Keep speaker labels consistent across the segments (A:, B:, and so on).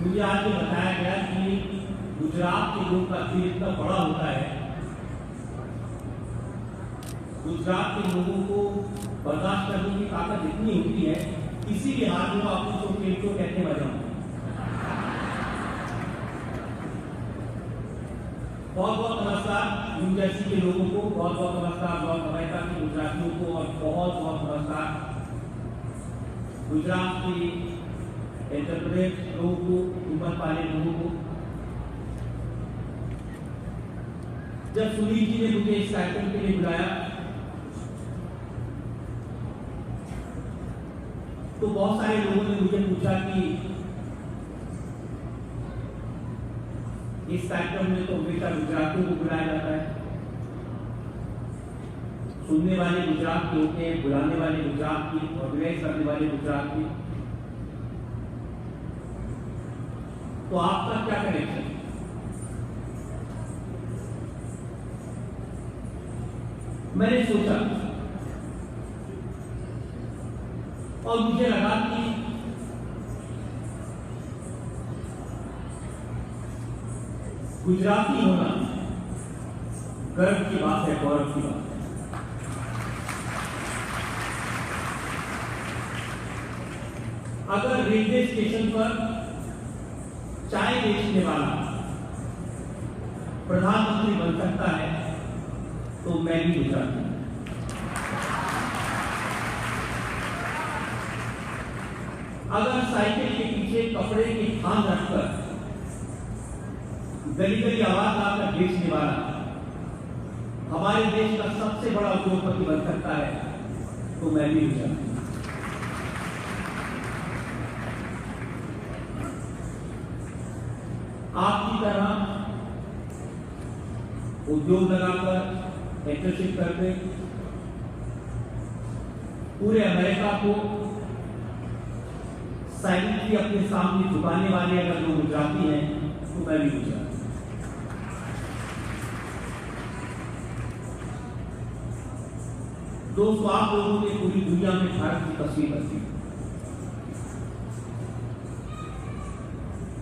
A: मुझे आज ये बताया गया कि गुजरात के लोग का दिल इतना बड़ा होता है, गुजरात के लोगों को बर्दाश्त करने की ताकत इतनी होती है, किसी भी हाल में आप उसको खेल को कहते बजाओ। बहुत बहुत नमस्कार न्यू जर्सी के लोगों को, बहुत बहुत नमस्कार नॉर्थ अमेरिका के गुजरातियों को, और बहुत बहुत नमस्कार गुजरात के एंटरप्रेन्योर्स लोगों को, हिम्मत वाले लोगों को। जब सुनील जी ने मुझे इस कार्यक्रम के लिए बुलाया तो बहुत सारे लोगों ने मुझे पूछा कि इस कार्यक्रम में तो हमेशा गुजरातियों को बुलाया जाता है, सुनने वाले गुजरात के होते हैं, बुलाने वाले गुजरात की, ऑर्गेनाइज करने वाले गुजरात की, तो आपका क्या कनेक्शन? मैंने सोचा और मुझे लगा कि गुजराती होना गर्व की बात है, गौरव की बात है। अगर रेलवे स्टेशन पर चाय बेचने वाला प्रधानमंत्री बन सकता है तो मैं भी गुजराती हूं। अगर साइकिल के पीछे कपड़े के थान रखकर गली गली आवाज लाकर बेचने वाला हमारे देश का सबसे बड़ा उद्योगपति बन सकता है तो मैं भी गुजराती हूं। आपकी तरह उद्योग लगाकर इंटर्नशिप करके पूरे अमेरिका को साइलेंटली अपने सामने झुकाने वाले अगर लोग गुजराती हैं तो मैं भी गुजराती। दोस्तों, आप लोगों ने पूरी दुनिया में भारत की तस्वीर बदली,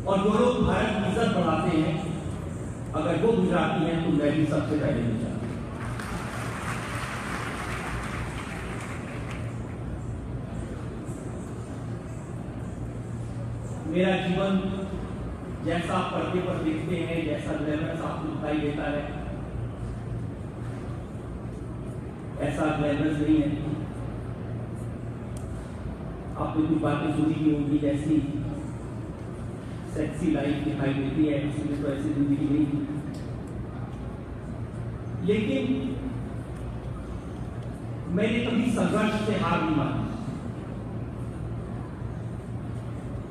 A: और जो लोग भारत की इज्जत बढ़ाते हैं अगर वो गुजराती हैं तो मैं भी सबसे पहले गुजराती। मेरा जीवन जैसा आप पर्दे पर देखते हैं, जैसा ग्लैमरस आपको दिखाई देता है, ऐसा ग्लैमरस नहीं है। आपने कुछ बातें सुनी की होंगी, जैसी सेक्सी लाइफ दिखाई देती है, इसमें तो ऐसी जिंदगी नहीं थी। लेकिन मैंने कभी संघर्ष से हार नहीं मानी,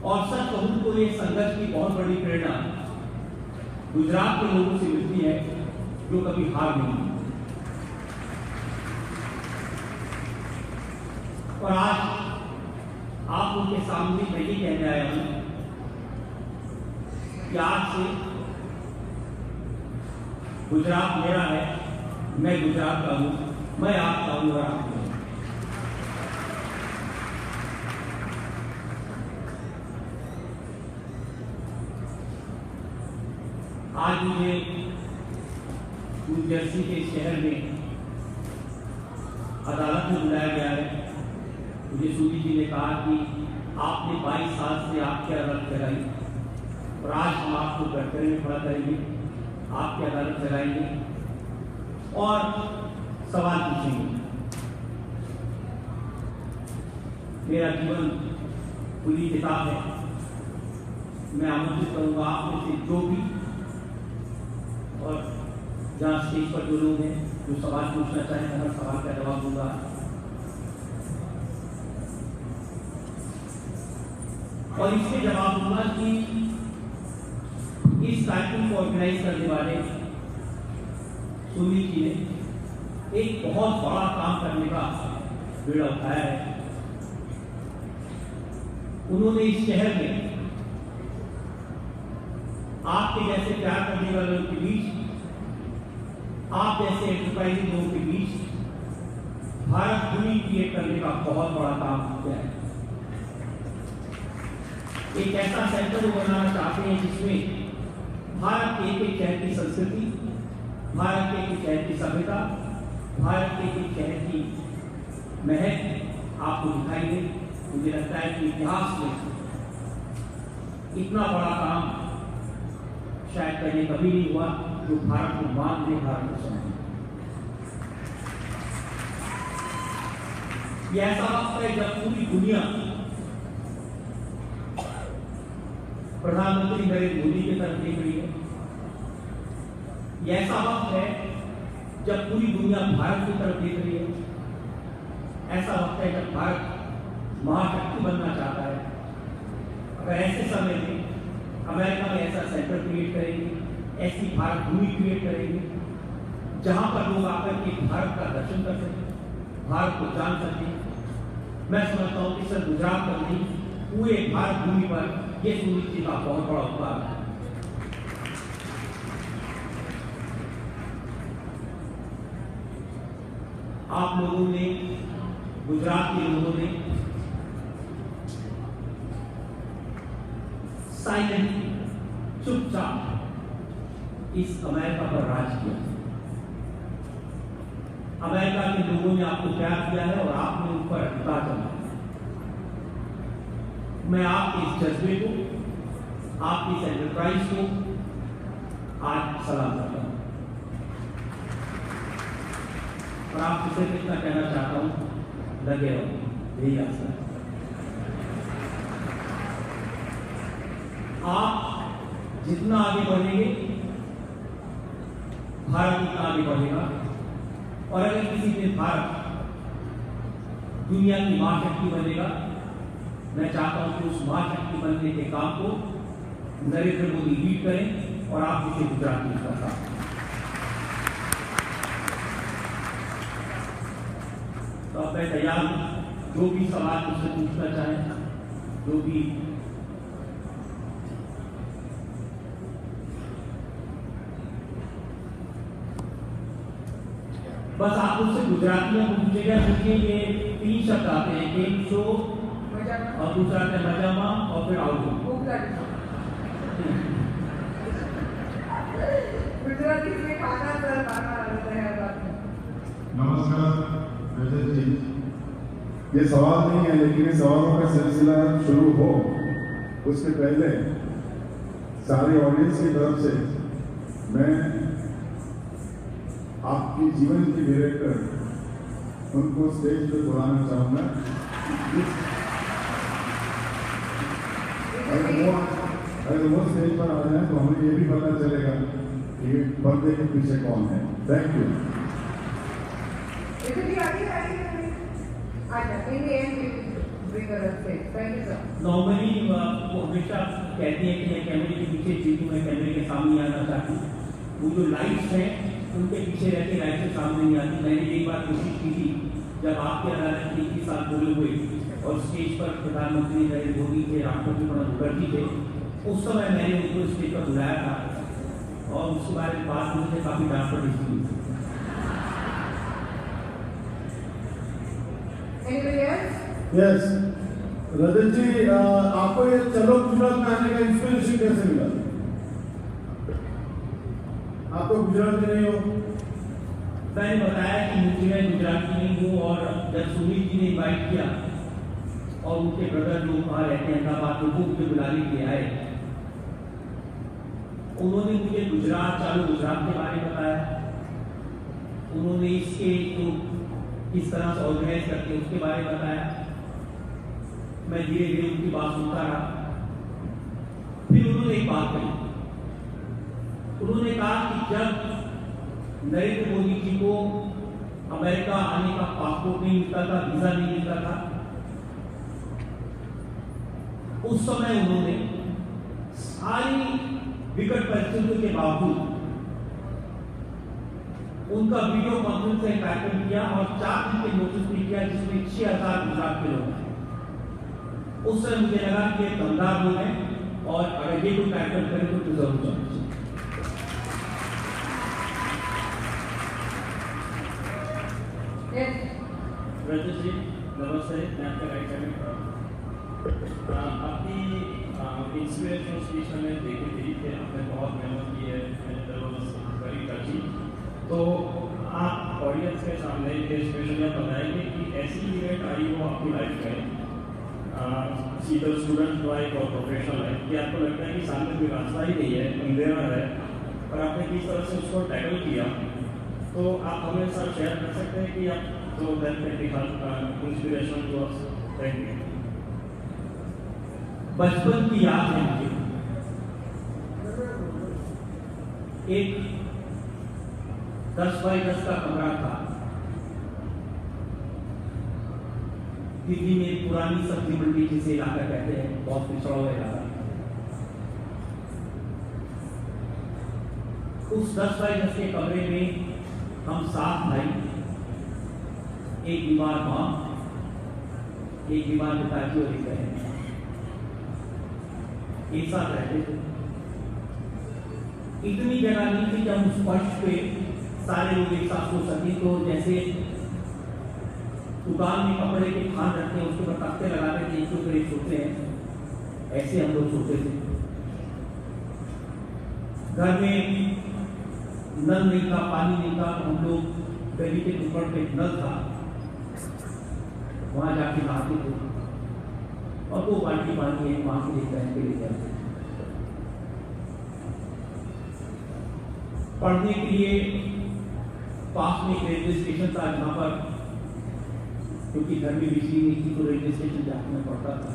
A: और सच कहूं तो ये संघर्ष की बहुत बड़ी प्रेरणा गुजरात के लोगों से मिलती है जो कभी हार नहीं मानी। और आज आप उनके सामने मैं ये कहने आया हूं कि आज से गुजरात मेरा है, मैं गुजरात का हूं, मैं आपका हूं और आप हैं। आज मुझे न्यू जर्सी के शहर में अदालत में बुलाया गया है। मुझे सूरी जी ने कहा कि आपने 22 साल से आपकी अदालत चलाई और आज हम आपको कटघरे में खड़ा करेंगे, आपकी अदालत चलाएंगे और सवाल पूछेंगे। मेरा जीवन खुली किताब है। मैं आमंत्रित करूंगा आप में से जो भी, और जहाँ स्टेज पर जो लोग हैं जो सवाल पूछना चाहें, हर सवाल का जवाब दूंगा। और इसमें जवाब दूंगा कि इस कार्यक्रम को ऑर्गेनाइज करने वाले सुनील जी ने एक बहुत बड़ा काम करने का बीड़ा उठाया है। उन्होंने इस शहर में आपके जैसे प्यार करने वाले लोगों के बीच, आप जैसे एंटरप्राइजिंग लोगों के बीच भारत भूमि क्रिएट करने का बहुत बड़ा काम किया है। एक ऐसा सेंटर वो बनाना चाहते हैं जिसमें भारत के एक शहर की संस्कृति, भारत के एक शहर की सभ्यता, भारत के एक शहर की महक आपको दिखाई दे। मुझे लगता है कि इतिहास में इतना बड़ा काम शायद पहले कभी नहीं हुआ जो भारत को मान दे, भारत को समझे। यह ऐसा वक्त है जब पूरी दुनिया प्रधानमंत्री नरेंद्र मोदी की तरफ देख रही है। यह ऐसा वक्त है जब पूरी दुनिया भारत की तरफ देख रही है। ऐसा वक्त है जब भारत महाशक्ति बनना चाहता है। अगर ऐसे समय में अमेरिका में ऐसा सेंटर क्रिएट करेंगे, ऐसी भारत भूमि क्रिएट करेंगे जहां पर लोग आकर के भारत का दर्शन कर सकें, भारत को जान सकें, मैं समझता हूं कि सिर्फ गुजरात पर नहीं, पूरे भारत भूमि पर यह सुनिश्चित का बहुत बड़ा उपकार है। आप लोगों ने, गुजरात के लोगों ने साइलेंटली, चुपचाप इस अमेरिका पर राज किया। अमेरिका के लोगों ने आपको प्यार किया है और आपने उन पर अधिकार जमाया। मैं आपके इस जज्बे को, आपकी इस एंटरप्राइज को आज सलाम करता हूं और आपसे सिर्फ इतना कहना चाहता हूं, लगे रहो, यही आशा है। आप जितना आगे बढ़ेंगे, भारत उतना आगे बढ़ेगा। और अगर किसी दिन भारत दुनिया की महाशक्ति बनेगा, मैं चाहता हूं कि उस महाशक्ति बनने के काम को नरेंद्र मोदी लीड करें और आप इसे गुजरात में कर सकते हैं। तो अब मैं तैयार हूं, जो भी सवाल मुझसे पूछना चाहें, जो भी बस आप उससे गुजराती में पूछेगा, क्योंकि ये 3 शब्द आते हैं, गेम शो और दूसरा है मजामा और फिर आउटडोर।
B: गुजराती में खाना सर खाना है।
C: नमस्कार रजत जी, ये सवाल नहीं है, लेकिन ये सवालों का सिलसिला शुरू हो उसके पहले सारे ऑडियंस की तरफ से मैं आपकी जीवन के डायरेक्टर उनको स्टेज पर बुलाना चाहूंगा। अगर वो स्टेज पर आ जाए तो हमें ये भी पता चलेगा कि पर्दे के पीछे कौन है। Thank you.
A: नॉर्मली वो हमेशा कहती है कि मैं कैमरे के पीछे जीतूं, मैं कैमरे के सामने आना चाहती हूँ। वो जो लाइट्स हैं उनके पीछे रहते लाइट से सामने नहीं आती। मैंने एक बार कोशिश की थी, जब आपके अदालत के 21 साल पूरे हुए और स्टेज पर प्रधानमंत्री नरेंद्र मोदी थे, राष्ट्रपति प्रणब मुखर्जी थे, उस समय मैंने उनको स्टेज पर बुलाया था और उसके बारे में बात मुझे काफी डांट पड़ी थी।
C: यस रजत जी, आपको ये चलो गुजरात में आने का इंस्पिरेशन कैसे मिला? आपको गुजराती नहीं हो?
A: मैंने बताया कि मुझे मैं गुजराती नहीं हूँ, और जब सुनील जी ने इन्वाइट किया और उनके ब्रदर जो वहाँ रहते हैं अहमदाबाद, वो मुझे बुलाने के लिए आए, उन्होंने मुझे गुजरात, चालू गुजरात के बारे में बताया। उन्होंने इसके जो किस तरह से ऑर्गेनाइज करते हैं उसके बारे में बताया। मैं धीरे धीरे उनकी बात सुनता रहा। फिर उन्होंने एक बात कही, उन्होंने कहा कि जब नरेंद्र मोदी जी को अमेरिका आने का पासपोर्ट नहीं मिलता था, वीजा नहीं मिलता था, उस समय उन्होंने सारी विकट परिस्थितियों के बावजूद उनका वीडियो कॉन्फ्रेंस से कार्यक्रम किया और 4 दिन के नोटिस भी किया, जिसमें 6000 गुजरात के लोग हैं। उस समय मुझे लगा कि ये दमदार लोग हैं और अगर ये कोई कार्यक्रम करें तो जरूर जाना चाहिए।
D: रजत जी नमस्ते, मैं आपका राइट हैंड। आपकी
A: इंस्पिरेशनल स्पीच मैंने देखी थी कि आपने बहुत मेहनत की है, वेरी टची। तो आप ऑडियंस के सामने ये स्पेशली आप बताएंगे कि ऐसी इवेंट आई हो आपकी लाइफ में, सीधा स्टूडेंट लाइफ और प्रोफेशनल लाइफ, कि आपको लगता है कि सामने कोई रास्ता ही नहीं है, अंधेरा है, और आपने किस तरह से उसको टैकल किया, तो आप हमें साथ शेयर कर सकते हैं कि आप तो inspiration to us. Thank you.
D: बचपन की याद है मुझे, एक 10 बाई 10 का कमरा था, दिल्ली में एक पुरानी सब्जी मंडी जिसे इलाका कहते हैं, बहुत पिछड़ा हुआ इलाका। उस 10 बाई 10 के कमरे में हम 7 भाई, एक बीमार माँ, एक बीमार पिताजी और एक बहन एक साथ रहते थे। इतनी जगह नहीं थी कि हम उस फर्श पे सारे लोग एक साथ सो सके। तो जैसे दुकान में कपड़े के थान रखते हैं, उसके ऊपर तख्ते लगाते थे, एक ऊपर एक सोते हैं, ऐसे हम लोग सोते थे। घर में नल नहीं था, पानी नहीं था, तो हम लोग गली के ऊपर पे नल था, वहां जाके नहाते थे और 2 बाल्टी पानी एक माँ के लिए के लिए जाते। पढ़ने के लिए पास में रेलवे स्टेशन था, जहाँ पर क्योंकि घर में बिजली नहीं थी तो रेलवे स्टेशन जाना पड़ता था।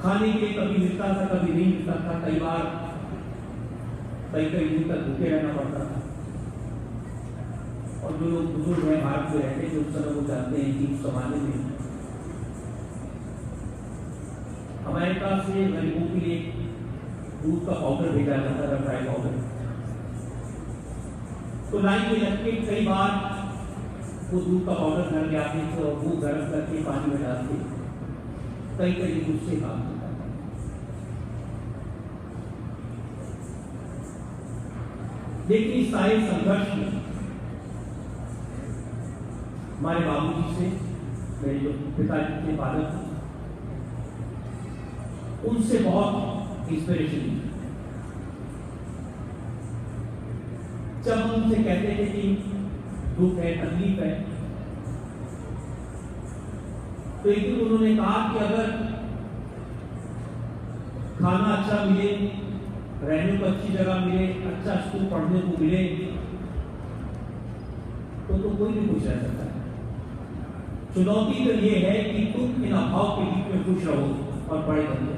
D: खाने के लिए कभी मिलता था, कभी नहीं मिलता था, कई बार कई दिन तक भूखे रहना पड़ता था। और जो लोग बुजुर्ग हैं भारत में रहते थे, उस समय वो जानते हैं कि उस जमाने में अमेरिका से गरीबों के लिए दूध का पाउडर भेजा जाता था, ड्राई पाउडर। तो लाइन में लग के कई बार वो दूध का पाउडर घर ले आते थे और वो गर्म करके पानी में डालते, कई दूध से काम होता था। लेकिन इस सारे संघर्ष में हमारे बाबूजी से, मेरे जो पिताजी के फादर थे, उनसे बहुत इंस्पिरेशन ली। जब हम उनसे कहते थे कि दुख है, तकलीफ है, तो एक दिन उन्होंने कहा कि अगर खाना अच्छा मिले, रहने को अच्छी जगह मिले, अच्छा स्कूल पढ़ने को मिले, तो कोई भी खुश रह सकता है। चुनौती तो ये है कि तुम इन अभाव के बीच में खुश रहो और बड़े बन जाओ।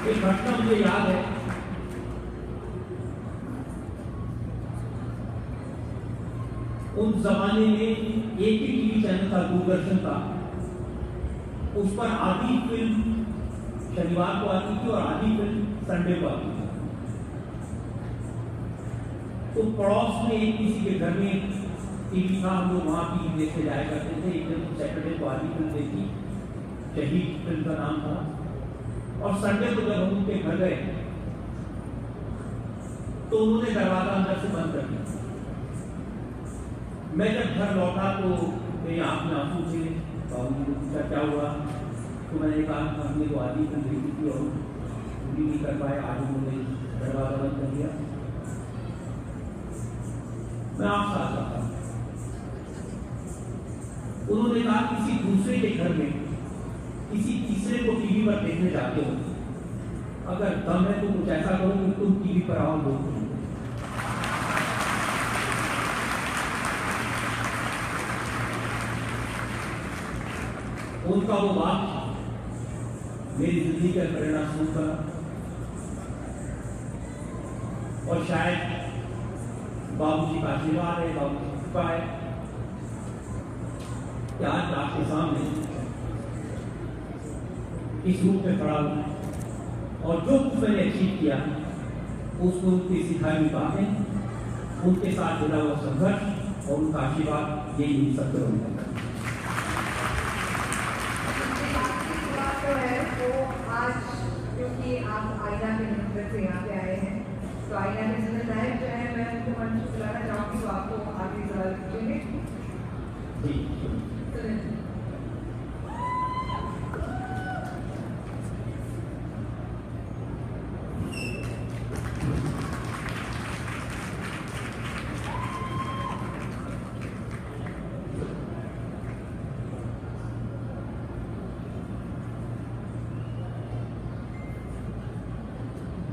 D: एक घटना मुझे याद है, उन जमाने में एक ही टीवी चैनल था, दूरदर्शन का, उस पर आधी फिल्म शनिवार को आती थी और आधी फिल्म संडे को आती थी। तो पड़ोस में एक किसी के घर में टीवी था, हम लोग वहां टीवी देखते जाया करते थे। एक दिन सैटरडे को आधी फिल्म देखी, शहीद फिल्म का नाम था, और संडे को जब हम उनके घर गए तो उन्होंने दरवाजा अंदर से बंद कर दिया। मैं जब घर लौटा तो मेरी आंख में आंसू थे। बाबूजी ने पूछा क्या हुआ, तो मैंने कहा हमने वो आदमी को देखी थी और पूरी नहीं कर पाए, आज उन्होंने दरवाजा बंद कर दिया। मैं आपसे आता था। उन्होंने कहा किसी दूसरे के घर में किसी तीसरे को टीवी पर देखने जाते हो, अगर दम है तो कुछ ऐसा करो कि तुम टीवी पर आओ, बोलो। उनका वो बात मेरी जिंदगी का प्रेरणा स्रोत बना, और शायद बाबूजी का आशीर्वाद है, बाबूजी की कृपा है कि आज आपके सामने इस रूप में खड़ा हूं। और जो कुछ मैंने अचीव किया उसको उनकी सिखाई हुई बातें, उनके साथ जुड़ा हुआ संघर्ष और उनका आशीर्वाद, यही सत्य होता है।
B: क्योंकि आप आईना के नंबर से यहाँ पे आए हैं, तो आईना के जिम्मेदार जो है मैं उनको मंच बुलाना चाहूँगी, तो आपको आगे सवाल पूछेंगे।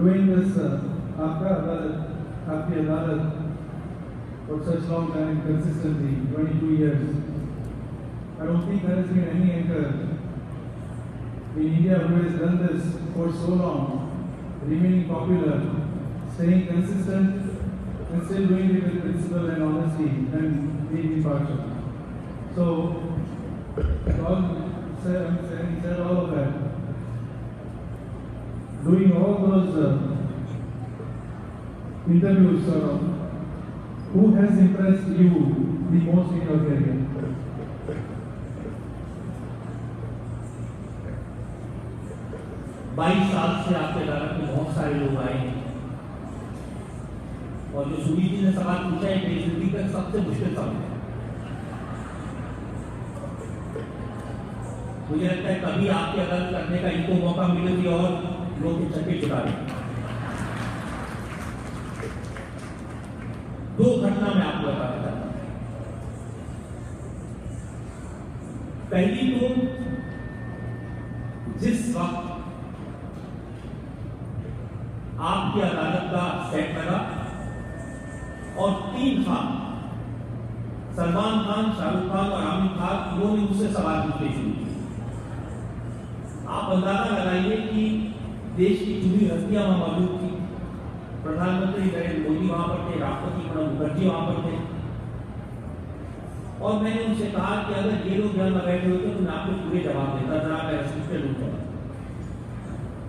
E: doing this आपकी अदालत for such long time consistently, 22 years. I don't think there has been any anchor in India who has done this for so long, remaining popular, staying consistent, and still doing it with principle and honesty and being impartial. So, I'm said all of that. Doing all those interviews, who has impressed you the most in your career?
A: बाईस साल से आपके अदालत में बहुत सारे लोग आए हैं और जो सूरी जी ने सवाल पूछा है मेरी जिंदगी का सबसे मुश्किल सवाल है। मुझे लगता है कभी आपकी अदालत करने का इनको मौका मिलेगी और लोग के चक्के चुका रहे। दो घटना मैं आपको बताना चाहता हूं। पहली तो जिस वक्त आपकी अदालत का सेट लगा और 3 खान सलमान खान, शाहरुख खान और आमिर खान इन्होंने मुझसे सवाल पूछने शुरू किए। आप अंदाजा लगाइए कि देश की चुनी हस्तियां वहां मौजूद थी। प्रधानमंत्री नरेंद्र मोदी वहां पर थे, राष्ट्रपति प्रणब मुखर्जी वहां पर थे और मैंने उनसे कहा कि अगर ये लोग यहाँ बैठे होते तो मैं आपको पूरे जवाब देता, जरा मैं रेस्ट्रिक्टेड होता।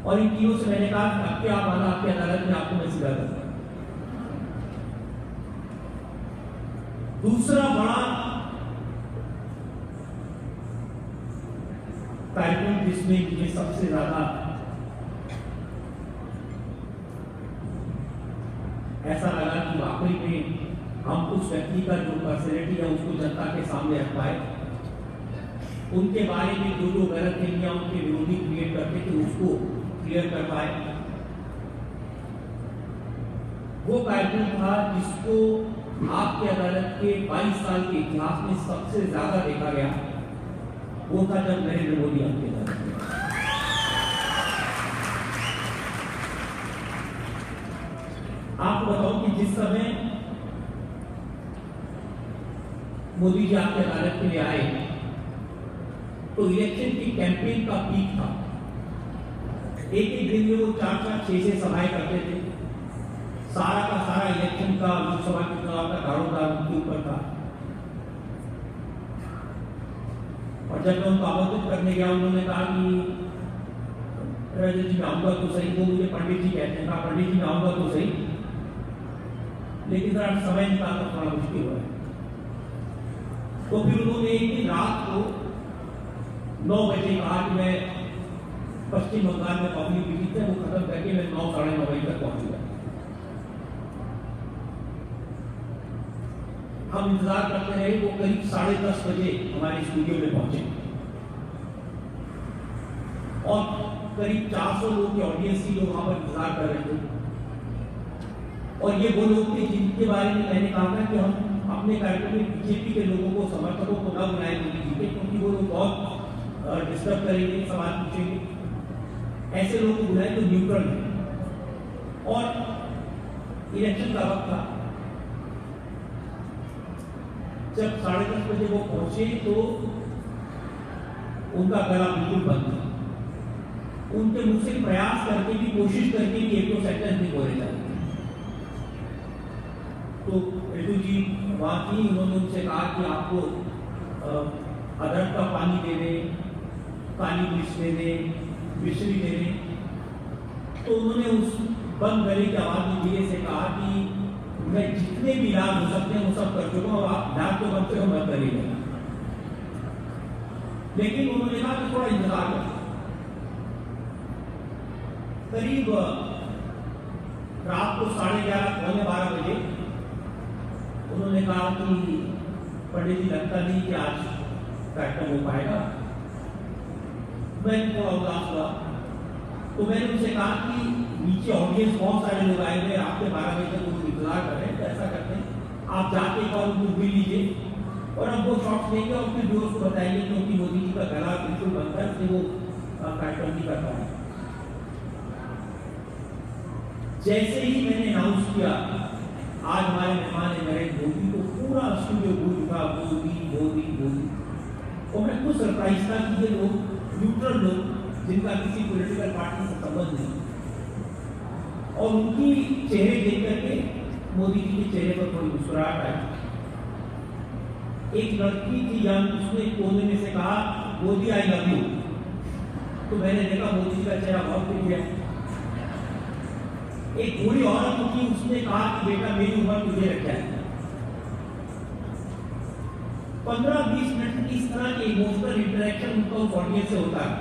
A: और इन तीनों से मैंने कहा अब क्या माना आपकी अदालत में आपको मैं सीधा करता। दूसरा बड़ा कार्यक्रम जिसमें मुझे सबसे ज्यादा ऐसा लगा कि वाकई में हम उस व्यक्ति का जो पर्सनैलिटी है उसको जनता के सामने रख पाए, उनके बारे में जो जो गलत फहमियां उनके विरोधी क्रिएट करते थे उसको क्लियर कर पाए। वो कार्यक्रम था जिसको आपकी अदालत के 22 साल के इतिहास में सबसे ज्यादा देखा गया। वो था जब नरेंद्र मोदी आपके अदालत में। आपको बताऊं कि जिस समय मोदी जी आपकी अदालत के लिए आए तो इलेक्शन की कैंपेन का पीक था। एक एक दिन में वो 4-4, 6-6 सभाएं करते थे। सारा का सारा इलेक्शन का, लोकसभा के चुनाव का दारोमदार उनके ऊपर था। और जब मैं उनको आमंत्रित करने गया उन्होंने कहा कि रजत जी मैं आऊंगा तो सही। वो मुझे पंडित जी कहते हैं, कहा पंडित जी मैं आऊंगा तो सही, लेकिन जरा समय निकालना थोड़ा मुश्किल हुआ है। तो फिर उन्होंने एक दिन रात को 9 बजे कहा कि मैं पश्चिम बंगाल में पब्लिक मीटिंग है वो खत्म करके मैं 9, साढ़े 9 बजे तक पहुंचूंगा। हम इंतजार करते रहे, वो करीब 10:30 बजे हमारे स्टूडियो में पहुंचे और करीब 400 लोग की ऑडियंस थी जो वहां पर इंतजार कर रहे थे। और ये वो लोग थे जिनके बारे में मैंने कहा था कि हम अपने कार्यक्रम में बीजेपी के लोगों को, समर्थकों को न बुलाएं मोदी जी के, क्योंकि वो लोग बहुत डिस्टर्ब करेंगे, सवाल पूछेंगे। ऐसे लोगों को बुलाएं जो न्यूट्रल है। और इलेक्शन का वक्त था। जब 10:30 बजे वो पहुंचे तो उनका गला बिल्कुल बंद था। उनके मुंह से प्रयास करके भी, कोशिश करके भी एक दो सेंटेंस नहीं बोले जाते। तो ऋतु जी वहां थी, उन्होंने उनसे कहा कि आपको अदरक का पानी दे दें, काली मिर्च दे दें, मिश्री दे दें। तो उन्होंने उस बंद गले की आवाज में धीरे से कहा कि मैं जितने भी इलाज हो सकते हैं वो सब कर चुका हूं, आप इलाज तो कम से कम मत करिएगा। लेकिन उन्होंने कहा कि थोड़ा इंतजार करें। करीब रात को 11:30, पौने 12 बजे उन्होंने कहा कि पंडित जी लगता नहीं कि आज कार्यक्रम हो पाएगा। मैं थोड़ा उदास हुआ तो मैंने उनसे कहा कि नीचे ऑडियंस बहुत सारे लोग आए हुए, आपके 12 बजे तक उनको इंतजार कर रहे हैं, तो ऐसा करते हैं आप जाके एक बार उनको मिल लीजिए और अब वो शॉट्स लेंगे और फिर व्यूअर्स को बताएंगे, क्योंकि मोदी जी का गला बिल्कुल बंद है, इसलिए वो कार्यक्रम नहीं कर पाए। जैसे ही मैंने अनाउंस किया आज हमारे मेहमान है नरेंद्र मोदी, तो पूरा स्टूडियो गूंज उठा मोदी मोदी मोदी। और मैं खुद सरप्राइज था कि ये लोग न्यूट्रल लोग जिनका किसी पॉलिटिकल पार्टी से संबंध नहीं, और उनकी चेहरे देख करके मोदी जी के चेहरे पर थोड़ी मुस्कुराहट आई। एक लड़की थी यंग, उसने कोने में से कहा मोदी आई लव यू। तो मैंने देखा मोदी जी का चेहरा बहुत खिल गया। एक बूढ़ी औरत थी, उसने कहा कि बेटा मेरी उम्र तुझे रखा है। 15-20 मिनट इस तरह के इमोशनल इंटरेक्शन उनका उस ऑडियंस से होता है।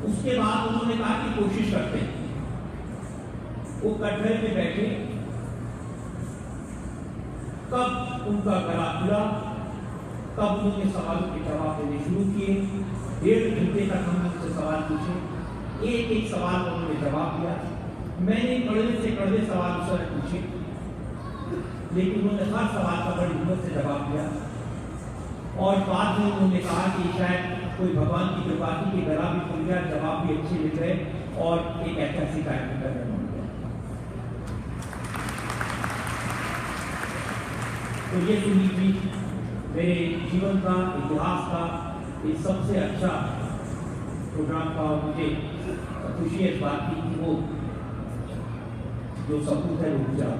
A: उसके बाद उन्होंने कहा कि कोशिश करते हैं। वो कटघरे में बैठे, कब उनका गला खुला, तब उन्होंने सवालों के जवाब देने शुरू किए। 1.5 घंटे तक हमने उनसे सवाल पूछे, एक एक सवाल का उन्होंने जवाब दिया। मैंने कड़वे से कड़वे सवाल उससे पूछे, लेकिन उन्होंने हर सवाल का बड़ी हिम्मत से जवाब दिया। और बाद में उन्होंने कहा कि शायद कोई भगवान की कृपा थी कि गला भी खुल गया, जवाब भी अच्छे मिल गए और एक ऐतिहासिक कार्यक्रम करने बन गया। तो ये सुनी थी मेरे जीवन का, इतिहास का ये सबसे अच्छा प्रोग्राम था। और मुझे खुशी इस बात की कि वो जो सपूत है वो गुजरा।